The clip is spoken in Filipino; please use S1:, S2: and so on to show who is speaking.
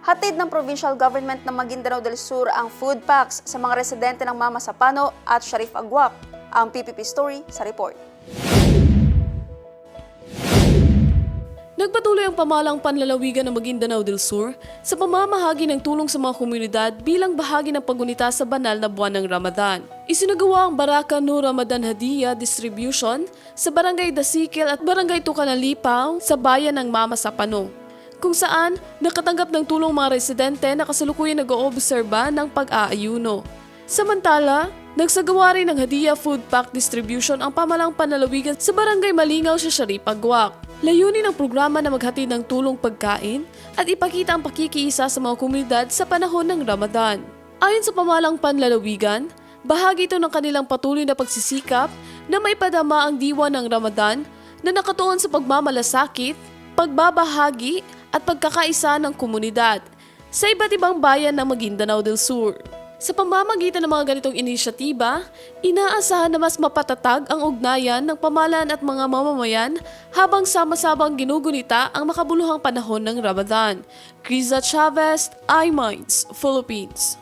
S1: Hatid ng provincial government ng Maguindanao del Sur ang food packs sa mga residente ng Mama Sapano at Sharif Agwap. Ang PPP Story sa report.
S2: Nagpatuloy ang pamahalang panlalawigan ng Maguindanao del Sur sa pamamahagi ng tulong sa mga komunidad bilang bahagi ng paggunita sa banal na buwan ng Ramadan. Isinagawa ang Baraka Nur Ramadan Hadiya Distribution sa Barangay Dasikil at Barangay Tukanalipaw sa bayan ng Mama Sapano, kung saan nakatanggap ng tulong mga residente na kasalukuyan nag-oobserba ng pag-aayuno. Samantala, nagsagawa rin ng Hadiya Food Pack Distribution ang pamahalang panlalawigan sa Barangay Malingaw sa Sharif Agwak. Layunin ng programa na maghatid ng tulong pagkain at ipakita ang pakikiisa sa mga komunidad sa panahon ng Ramadan. Ayon sa pamahalang panlalawigan, bahagi ito ng kanilang patuloy na pagsisikap na maipadama ang diwa ng Ramadan na nakatuon sa pagmamalasakit, pagbabahagi at pagkakaisa ng komunidad sa iba't ibang bayan ng Maguindanao del Sur. Sa pamamagitan ng mga ganitong inisyatiba, inaasahan na mas mapatatag ang ugnayan ng pamahalaan at mga mamamayan habang sama-sabang ginugunita ang makabuluhang panahon ng Ramadan. Criza Chavez, iMinds, Philippines.